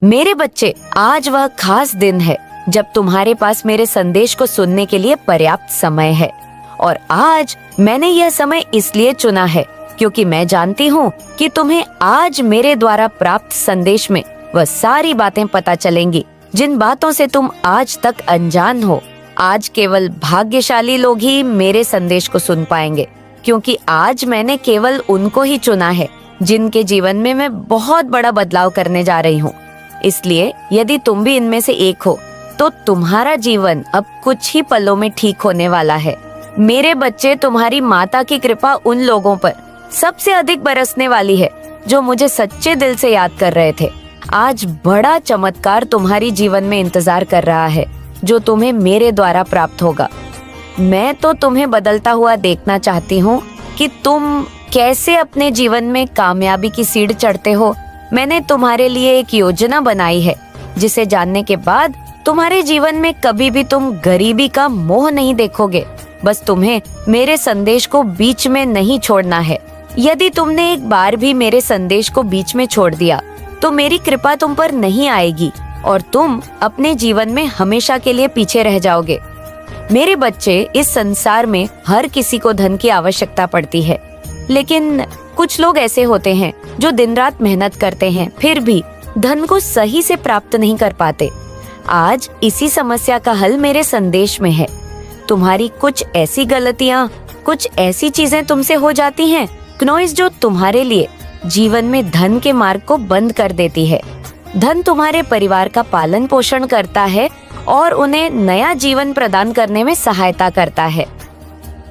मेरे बच्चे, आज वह खास दिन है जब तुम्हारे पास मेरे संदेश को सुनने के लिए पर्याप्त समय है। और आज मैंने यह समय इसलिए चुना है क्योंकि मैं जानती हूँ कि तुम्हें आज मेरे द्वारा प्राप्त संदेश में वह सारी बातें पता चलेंगी जिन बातों से तुम आज तक अनजान हो। आज केवल भाग्यशाली लोग ही मेरे संदेश को सुन पाएंगे, क्योंकि आज मैंने केवल उनको ही चुना है जिनके जीवन में मैं बहुत बड़ा बदलाव करने जा रही हूँ। इसलिए यदि तुम भी इनमें से एक हो तो तुम्हारा जीवन अब कुछ ही पलों में ठीक होने वाला है। मेरे बच्चे, तुम्हारी माता की कृपा उन लोगों पर सबसे अधिक बरसने वाली है जो मुझे सच्चे दिल से याद कर रहे थे। आज बड़ा चमत्कार तुम्हारी जीवन में इंतजार कर रहा है जो तुम्हें मेरे द्वारा प्राप्त होगा। मैं तो तुम्हें बदलता हुआ देखना चाहती हूँ कि तुम कैसे अपने जीवन में कामयाबी की सीढ़ी चढ़ते हो। मैंने तुम्हारे लिए एक योजना बनाई है जिसे जानने के बाद तुम्हारे जीवन में कभी भी तुम गरीबी का मोह नहीं देखोगे। बस तुम्हें मेरे संदेश को बीच में नहीं छोड़ना है। यदि तुमने एक बार भी मेरे संदेश को बीच में छोड़ दिया तो मेरी कृपा तुम पर नहीं आएगी और तुम अपने जीवन में हमेशा के लिए पीछे रह जाओगे। मेरे बच्चे, इस संसार में हर किसी को धन की आवश्यकता पड़ती है, लेकिन कुछ लोग ऐसे होते हैं जो दिन रात मेहनत करते हैं फिर भी धन को सही से प्राप्त नहीं कर पाते। आज इसी समस्या का हल मेरे संदेश में है। तुम्हारी कुछ ऐसी गलतियाँ, कुछ ऐसी चीजें तुमसे हो जाती हैं क्नोइस, जो तुम्हारे लिए जीवन में धन के मार्ग को बंद कर देती है। धन तुम्हारे परिवार का पालन पोषण करता है और उन्हें नया जीवन प्रदान करने में सहायता करता है।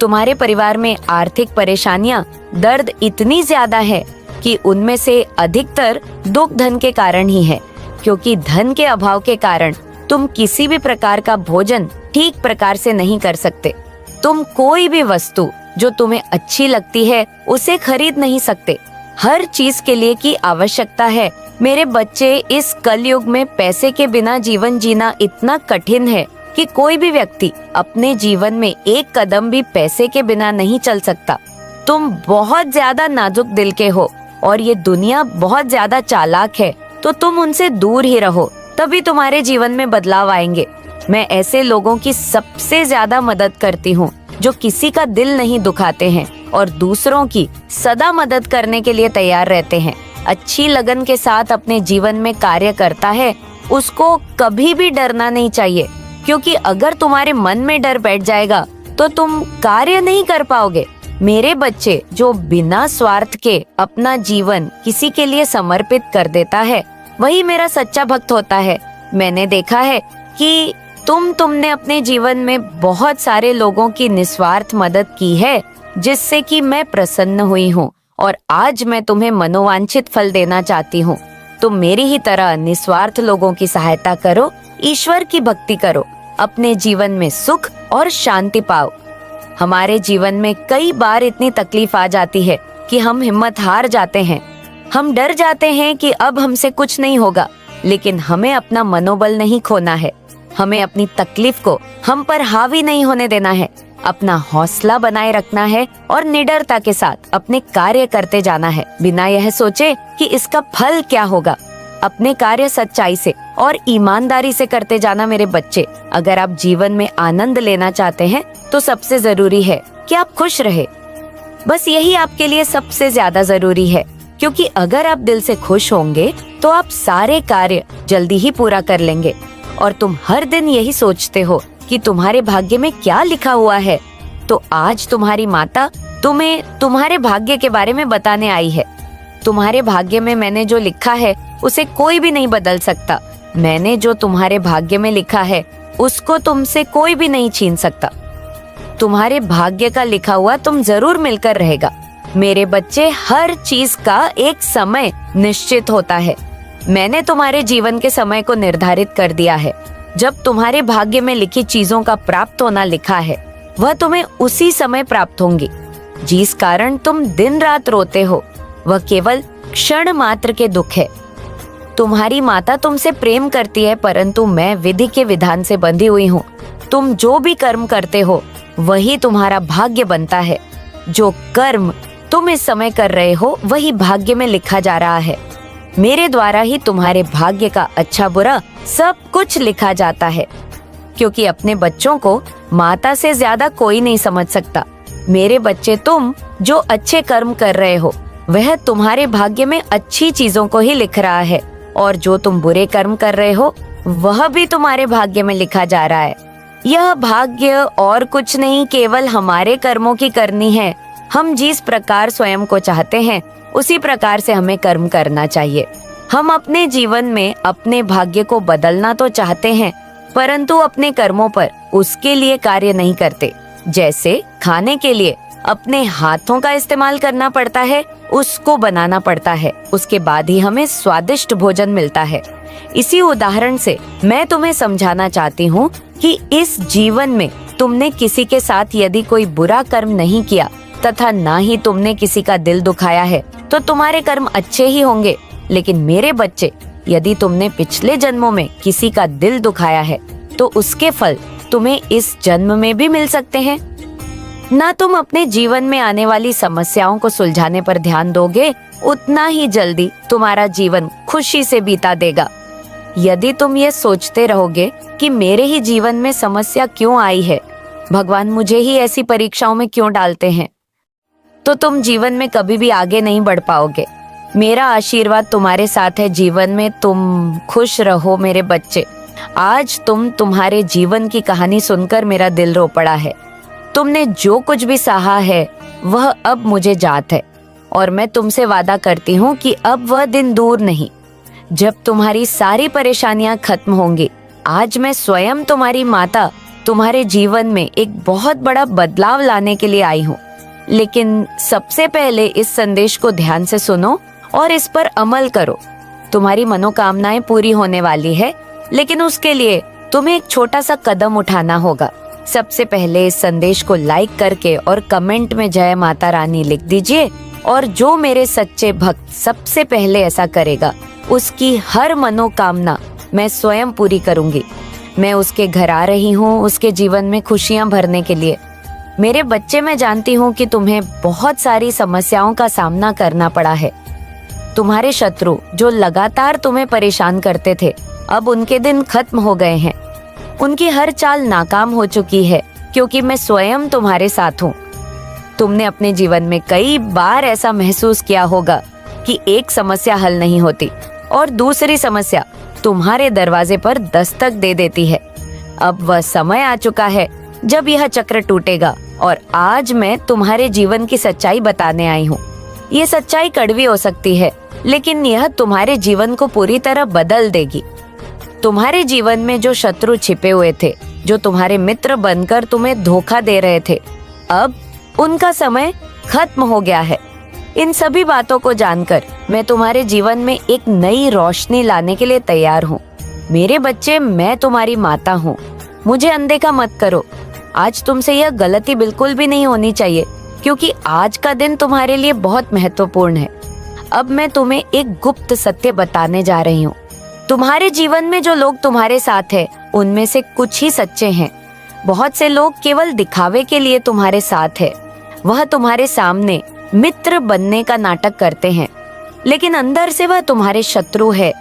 तुम्हारे परिवार में आर्थिक परेशानियां, दर्द इतनी ज्यादा है कि उनमें से अधिकतर दुख धन के कारण ही है, क्योंकि धन के अभाव के कारण तुम किसी भी प्रकार का भोजन ठीक प्रकार से नहीं कर सकते। तुम कोई भी वस्तु जो तुम्हें अच्छी लगती है उसे खरीद नहीं सकते। हर चीज के लिए की आवश्यकता है। मेरे बच्चे, इस कलयुग में पैसे के बिना जीवन जीना इतना कठिन है कि कोई भी व्यक्ति अपने जीवन में एक कदम भी पैसे के बिना नहीं चल सकता। तुम बहुत ज्यादा नाजुक दिल के हो और ये दुनिया बहुत ज्यादा चालाक है, तो तुम उनसे दूर ही रहो, तभी तुम्हारे जीवन में बदलाव आएंगे। मैं ऐसे लोगों की सबसे ज्यादा मदद करती हूँ जो किसी का दिल नहीं दुखाते हैं और दूसरों की सदा मदद करने के लिए तैयार रहते हैं। अच्छी लगन के साथ अपने जीवन में कार्य करता है, उसको कभी भी डरना नहीं चाहिए, क्योंकि अगर तुम्हारे मन में डर बैठ जाएगा तो तुम कार्य नहीं कर पाओगे। मेरे बच्चे, जो बिना स्वार्थ के अपना जीवन किसी के लिए समर्पित कर देता है वही मेरा सच्चा भक्त होता है। मैंने देखा है कि तुमने अपने जीवन में बहुत सारे लोगों की निस्वार्थ मदद की है, जिससे कि मैं प्रसन्न हुई हूँ और आज मैं तुम्हें मनोवांछित फल देना चाहती हूँ। तुम मेरी ही तरह निस्वार्थ लोगों की सहायता करो, ईश्वर की भक्ति करो, अपने जीवन में सुख और शांति पाओ। हमारे जीवन में कई बार इतनी तकलीफ आ जाती है कि हम हिम्मत हार जाते हैं। हम डर जाते हैं कि अब हमसे कुछ नहीं होगा, लेकिन हमें अपना मनोबल नहीं खोना है। हमें अपनी तकलीफ को हम पर हावी नहीं होने देना है। अपना हौसला बनाए रखना है और निडरता के साथ अपने कार्य करते जाना है, बिना यह सोचे कि इसका फल क्या होगा। अपने कार्य सच्चाई से और ईमानदारी से करते जाना मेरे बच्चे। अगर आप जीवन में आनंद लेना चाहते हैं तो सबसे जरूरी है कि आप खुश रहे। बस यही आपके लिए सबसे ज्यादा जरूरी है, क्योंकि अगर आप दिल से खुश होंगे तो आप सारे कार्य जल्दी ही पूरा कर लेंगे। और तुम हर दिन यही सोचते हो कि तुम्हारे भाग्य में क्या लिखा हुआ है, तो आज तुम्हारी माता तुम्हें तुम्हारे भाग्य के बारे में बताने आई है। तुम्हारे भाग्य में मैंने जो लिखा है उसे कोई भी नहीं बदल सकता। मैंने जो तुम्हारे भाग्य में लिखा है उसको तुमसे कोई भी नहीं छीन सकता। तुम्हारे भाग्य का लिखा हुआ तुम जरूर मिलकर रहेगा। मेरे बच्चे, हर चीज का एक समय निश्चित होता है। मैंने तुम्हारे जीवन के समय को निर्धारित कर दिया है। जब तुम्हारे भाग्य में लिखी चीजों का प्राप्त होना लिखा है, वह तुम्हें उसी समय प्राप्त होंगी। जिस कारण तुम दिन रात रोते हो वह केवल क्षण मात्र के दुख है। तुम्हारी माता तुमसे प्रेम करती है, परंतु मैं विधि के विधान से बंधी हुई हूँ। तुम जो भी कर्म करते हो वही तुम्हारा भाग्य बनता है। जो कर्म तुम इस समय कर रहे हो वही भाग्य में लिखा जा रहा है। मेरे द्वारा ही तुम्हारे भाग्य का अच्छा बुरा सब कुछ लिखा जाता है, क्योंकि अपने बच्चों को माता से ज्यादा कोई नहीं समझ सकता। मेरे बच्चे, तुम जो अच्छे कर्म कर रहे हो वह तुम्हारे भाग्य में अच्छी चीजों को ही लिख रहा है, और जो तुम बुरे कर्म कर रहे हो वह भी तुम्हारे भाग्य में लिखा जा रहा है। यह भाग्य और कुछ नहीं, केवल हमारे कर्मों की करनी है। हम जिस प्रकार स्वयं को चाहते हैं उसी प्रकार से हमें कर्म करना चाहिए। हम अपने जीवन में अपने भाग्य को बदलना तो चाहते हैं, परंतु अपने कर्मों पर उसके लिए कार्य नहीं करते। जैसे खाने के लिए अपने हाथों का इस्तेमाल करना पड़ता है, उसको बनाना पड़ता है, उसके बाद ही हमें स्वादिष्ट भोजन मिलता है। इसी उदाहरण से मैं तुम्हें समझाना चाहती हूँ कि इस जीवन में तुमने किसी के साथ यदि कोई बुरा कर्म नहीं किया तथा ना ही तुमने किसी का दिल दुखाया है तो तुम्हारे कर्म अच्छे ही होंगे। लेकिन मेरे बच्चे, यदि तुमने पिछले जन्मों में किसी का दिल दुखाया है तो उसके फल तुम्हें इस जन्म में भी मिल सकते हैं। ना तुम अपने जीवन में आने वाली समस्याओं को सुलझाने पर ध्यान दोगे, उतना ही जल्दी तुम्हारा जीवन खुशी से बीता देगा। यदि तुम ये सोचते रहोगे कि मेरे ही जीवन में समस्या क्यों आई है, भगवान मुझे ही ऐसी परीक्षाओं में क्यों डालते हैं, तो तुम जीवन में कभी भी आगे नहीं बढ़ पाओगे। मेरा आशीर्वाद तुम्हारे साथ है जीवन में। तुम खुश रहो मेरे बच्चे। आज तुम्हारे जीवन की कहानी सुनकर मेरा दिल रो पड़ा है। तुमने जो कुछ भी सहा है वह अब मुझे जात है, और मैं तुमसे वादा करती हूँ कि अब वह दिन दूर नहीं जब तुम्हारी सारी परेशानियां खत्म होंगी। आज मैं स्वयं तुम्हारी माता तुम्हारे जीवन में एक बहुत बड़ा बदलाव लाने के लिए आई हूँ। लेकिन सबसे पहले इस संदेश को ध्यान से सुनो और इस पर अमल करो। तुम्हारी मनोकामनाएं पूरी होने वाली है, लेकिन उसके लिए तुम्हें एक छोटा सा कदम उठाना होगा। सबसे पहले इस संदेश को लाइक करके और कमेंट में जय माता रानी लिख दीजिए, और जो मेरे सच्चे भक्त सबसे पहले ऐसा करेगा उसकी हर मनोकामना मैं स्वयं पूरी करूंगी। मैं उसके घर आ रही हूँ उसके जीवन में खुशियाँ भरने के लिए। मेरे बच्चे, मैं जानती हूँ कि तुम्हें बहुत सारी समस्याओं का सामना करना पड़ा है। तुम्हारे शत्रु जो लगातार तुम्हें परेशान करते थे, अब उनके दिन खत्म हो गए हैं। उनकी हर चाल नाकाम हो चुकी है, क्योंकि मैं स्वयं तुम्हारे साथ हूँ। तुमने अपने जीवन में कई बार ऐसा महसूस किया होगा कि एक समस्या हल नहीं होती और दूसरी समस्या तुम्हारे दरवाजे पर दस्तक दे देती है। अब वह समय आ चुका है जब यह चक्र टूटेगा, और आज मैं तुम्हारे जीवन की सच्चाई बताने आई हूँ। ये सच्चाई कड़वी हो सकती है, लेकिन यह तुम्हारे जीवन को पूरी तरह बदल देगी। तुम्हारे जीवन में जो शत्रु छिपे हुए थे, जो तुम्हारे मित्र बनकर तुम्हें धोखा दे रहे थे, अब उनका समय खत्म हो गया है। इन सभी बातों को जानकर मैं तुम्हारे जीवन में एक नई रोशनी लाने के लिए तैयार हूँ। मेरे बच्चे, मैं तुम्हारी माता हूँ, मुझे अनदेखा मत करो। आज तुमसे यह गलती बिल्कुल भी नहीं होनी चाहिए, क्योंकि आज का दिन तुम्हारे लिए बहुत महत्वपूर्ण है। अब मैं तुम्हें एक गुप्त सत्य बताने जा रही हूँ। तुम्हारे जीवन में जो लोग तुम्हारे साथ हैं, उनमें से कुछ ही सच्चे हैं। बहुत से लोग केवल दिखावे के लिए तुम्हारे साथ है। वह तुम्हारे सामने मित्र बनने का नाटक करते हैं, लेकिन अंदर से वह तुम्हारे शत्रु है।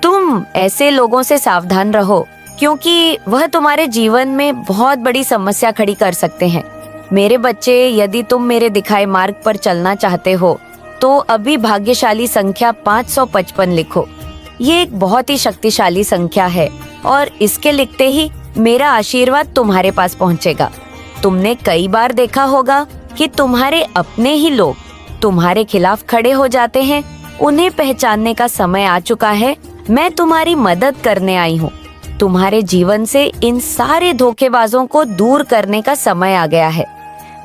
तुम ऐसे लोगों से सावधान रहो, क्योंकि वह तुम्हारे जीवन में बहुत बड़ी समस्या खड़ी कर सकते हैं। मेरे बच्चे, यदि तुम मेरे दिखाए मार्ग पर चलना चाहते हो तो अभी भाग्यशाली संख्या 555 लिखो। ये एक बहुत ही शक्तिशाली संख्या है, और इसके लिखते ही मेरा आशीर्वाद तुम्हारे पास पहुंचेगा। तुमने कई बार देखा होगा कि तुम्हारे अपने ही लोग तुम्हारे खिलाफ खड़े हो जाते हैं। उन्हें पहचानने का समय आ चुका है। मैं तुम्हारी मदद करने आई हूँ। तुम्हारे जीवन से इन सारे धोखेबाजों को दूर करने का समय आ गया है।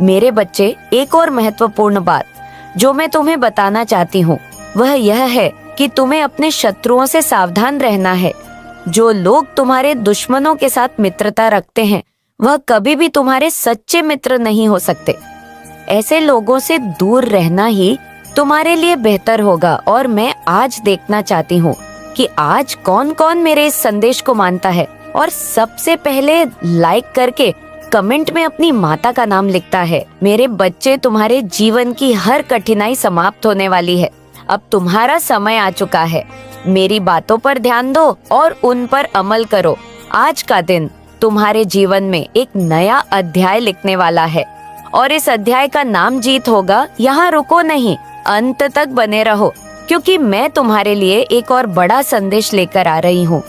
मेरे बच्चे, एक और महत्वपूर्ण बात जो मैं तुम्हें बताना चाहती हूँ वह यह है कि तुम्हें अपने शत्रुओं से सावधान रहना है। जो लोग तुम्हारे दुश्मनों के साथ मित्रता रखते हैं, वह कभी भी तुम्हारे सच्चे मित्र नहीं हो सकते। ऐसे लोगों से दूर रहना ही तुम्हारे लिए बेहतर होगा। और मैं आज देखना चाहती हूँ कि आज कौन कौन मेरे इस संदेश को मानता है और सबसे पहले लाइक करके कमेंट में अपनी माता का नाम लिखता है। मेरे बच्चे, तुम्हारे जीवन की हर कठिनाई समाप्त होने वाली है। अब तुम्हारा समय आ चुका है। मेरी बातों पर ध्यान दो और उन पर अमल करो। आज का दिन तुम्हारे जीवन में एक नया अध्याय लिखने वाला है और इस अध्याय का नाम जीत होगा। यहाँ रुको नहीं, अंत तक बने रहो, क्योंकि मैं तुम्हारे लिए एक और बड़ा संदेश लेकर आ रही हूँ।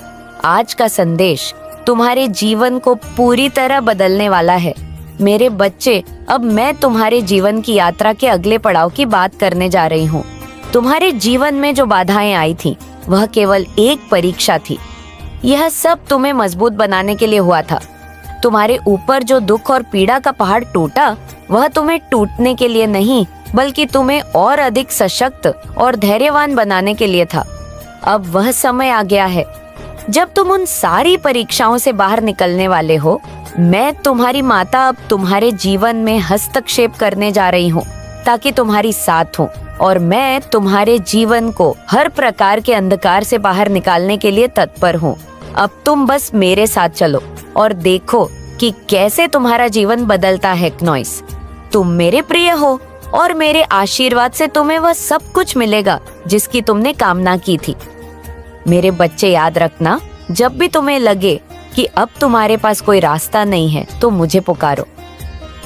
आज का संदेश तुम्हारे जीवन को पूरी तरह बदलने वाला है। मेरे बच्चे, अब मैं तुम्हारे जीवन की यात्रा के अगले पड़ाव की बात करने जा रही हूँ। तुम्हारे जीवन में जो बाधाएं आई थी, वह केवल एक परीक्षा थी। यह सब तुम्हें मजबूत बनाने के लिए हुआ था। तुम्हारे ऊपर जो दुख और पीड़ा का पहाड़ टूटा, वह तुम्हें टूटने के लिए नहीं, बल्कि तुम्हें और अधिक सशक्त और धैर्यवान बनाने के लिए था। अब वह समय आ गया है जब तुम उन सारी परीक्षाओं से बाहर निकलने वाले हो। मैं तुम्हारी माता अब तुम्हारे जीवन में हस्तक्षेप करने जा रही हूँ ताकि तुम्हारी साथ हो, और मैं तुम्हारे जीवन को हर प्रकार के अंधकार से बाहर निकालने के लिए तत्पर हूँ। अब तुम बस मेरे साथ चलो और देखो कि कैसे तुम्हारा जीवन बदलता है। क्नॉइस, तुम मेरे प्रिय हो और मेरे आशीर्वाद से तुम्हें वह सब कुछ मिलेगा जिसकी तुमने कामना की थी। मेरे बच्चे, याद रखना, जब भी तुम्हें लगे कि अब तुम्हारे पास कोई रास्ता नहीं है, तो मुझे पुकारो।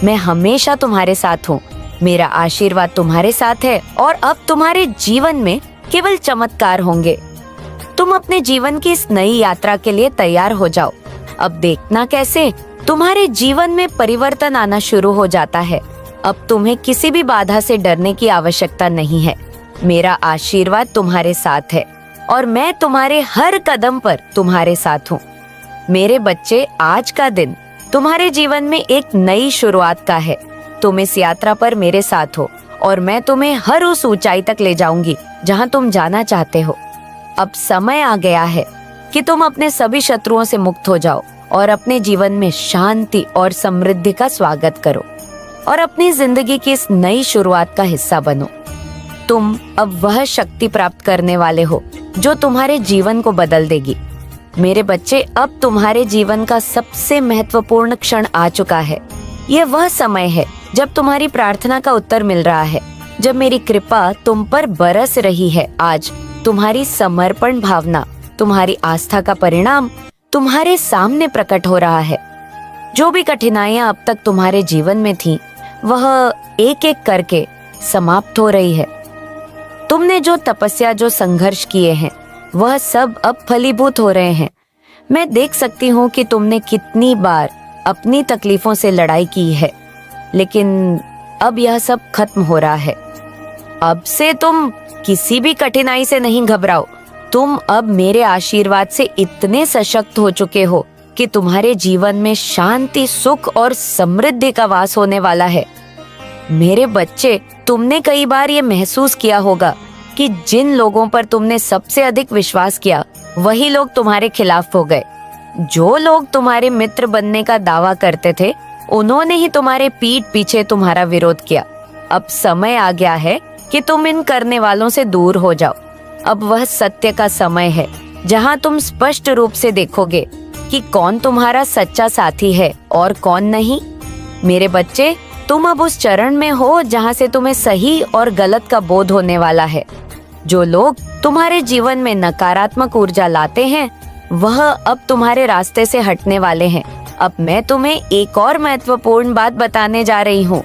मैं हमेशा तुम्हारे साथ हूँ। मेरा आशीर्वाद तुम्हारे साथ है और अब तुम्हारे जीवन में केवल चमत्कार होंगे। तुम अपने जीवन की इस नई यात्रा के लिए तैयार हो जाओ। अब देखना कैसे तुम्हारे जीवन में परिवर्तन आना शुरू हो जाता है। अब तुम्हें किसी भी बाधा से डरने की आवश्यकता नहीं है। मेरा आशीर्वाद तुम्हारे साथ है और मैं तुम्हारे हर कदम पर तुम्हारे साथ हूँ। मेरे बच्चे, आज का दिन तुम्हारे जीवन में एक नई शुरुआत का है। तुम इस यात्रा पर मेरे साथ हो और मैं तुम्हें हर उस ऊंचाई तक ले जाऊंगी जहां तुम जाना चाहते हो। अब समय आ गया है कि तुम अपने सभी शत्रुओं से मुक्त हो जाओ और अपने जीवन में शांति और समृद्धि का स्वागत करो और अपनी जिंदगी की इस नई शुरुआत का हिस्सा बनो। तुम अब वह शक्ति प्राप्त करने वाले हो जो तुम्हारे जीवन को बदल देगी। मेरे बच्चे, अब तुम्हारे जीवन का सबसे महत्वपूर्ण क्षण आ चुका है। यह वह समय है जब तुम्हारी प्रार्थना का उत्तर मिल रहा है, जब मेरी कृपा तुम पर बरस रही है। आज तुम्हारी समर्पण भावना, तुम्हारी आस्था का परिणाम तुम्हारे सामने प्रकट हो रहा है। जो भी कठिनाइयां अब तक तुम्हारे जीवन में थीं, वह एक एक करके समाप्त हो रही है। तुमने जो तपस्या, जो संघर्ष किए हैं, वह सब अब फलीभूत हो रहे हैं। मैं देख सकती हूँ कि तुमने कितनी बार अपनी तकलीफों से लड़ाई की है, लेकिन अब यह सब खत्म हो रहा है। अब से तुम किसी भी कठिनाई से नहीं घबराओ। तुम अब मेरे आशीर्वाद से इतने सशक्त हो चुके हो कि तुम्हारे जीवन में शांति, सुख और समृद्धि का वास होने वाला है। मेरे बच्चे, तुमने कई बार ये महसूस किया होगा कि जिन लोगों पर तुमने सबसे अधिक विश्वास किया, वही लोग तुम्हारे खिलाफ हो गए। जो लोग तुम्हारे मित्र बनने का दावा करते थे, उन्होंने ही तुम्हारे पीठ पीछे तुम्हारा विरोध किया। अब समय आ गया है कि तुम इन करने वालों से दूर हो जाओ। अब वह सत्य का समय है जहां तुम स्पष्ट रूप से देखोगे कि कौन तुम्हारा सच्चा साथी है और कौन नहीं। मेरे बच्चे, तुम अब उस चरण में हो जहां से तुम्हें सही और गलत का बोध होने वाला है। जो लोग तुम्हारे जीवन में नकारात्मक ऊर्जा लाते हैं, वह अब तुम्हारे रास्ते से हटने वाले हैं। अब मैं तुम्हें एक और महत्वपूर्ण बात बताने जा रही हूँ।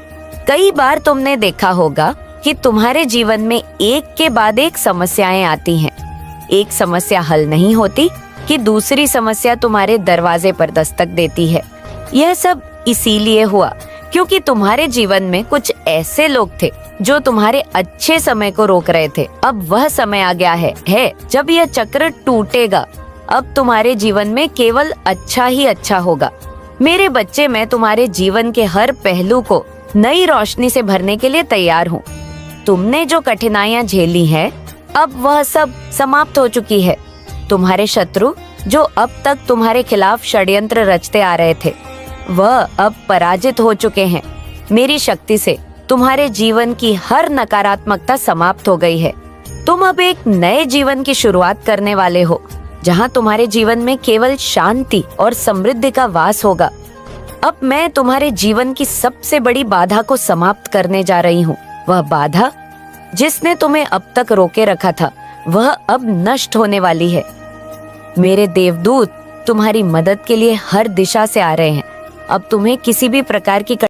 कई बार तुमने देखा होगा कि तुम्हारे जीवन में एक के बाद एक समस्याएं आती हैं। एक समस्या हल नहीं होती कि दूसरी समस्या तुम्हारे दरवाजे पर दस्तक देती है। यह सब इसीलिए हुआ क्योंकि तुम्हारे जीवन में कुछ ऐसे लोग थे जो तुम्हारे अच्छे समय को रोक रहे थे। अब वह समय आ गया है जब यह चक्र टूटेगा। अब तुम्हारे जीवन में केवल अच्छा ही अच्छा होगा। मेरे बच्चे, मैं तुम्हारे जीवन के हर पहलू को नई रोशनी से भरने के लिए तैयार हूँ। तुमने जो कठिनाइयाँ झेली हैं, अब वह सब समाप्त हो चुकी है। तुम्हारे शत्रु जो अब तक तुम्हारे खिलाफ षड्यंत्र रचते आ रहे थे, वह अब पराजित हो चुके हैं। मेरी शक्ति से तुम्हारे जीवन की हर नकारात्मकता समाप्त हो गई है। तुम अब एक नए जीवन की शुरुआत करने वाले हो, जहां तुम्हारे जीवन में केवल शांति और समृद्धि का वास होगा। अब मैं तुम्हारे जीवन की सबसे बड़ी बाधा को समाप्त करने जा रही हूँ। वह बाधा जिसने तुम्हें अब तक रोके रखा था वह अब नष्ट होने वाली है। मेरे देवदूत तुम्हारी मदद के लिए हर दिशा से आ रहे हैं। अब तुम्हें किसी भी प्रकार की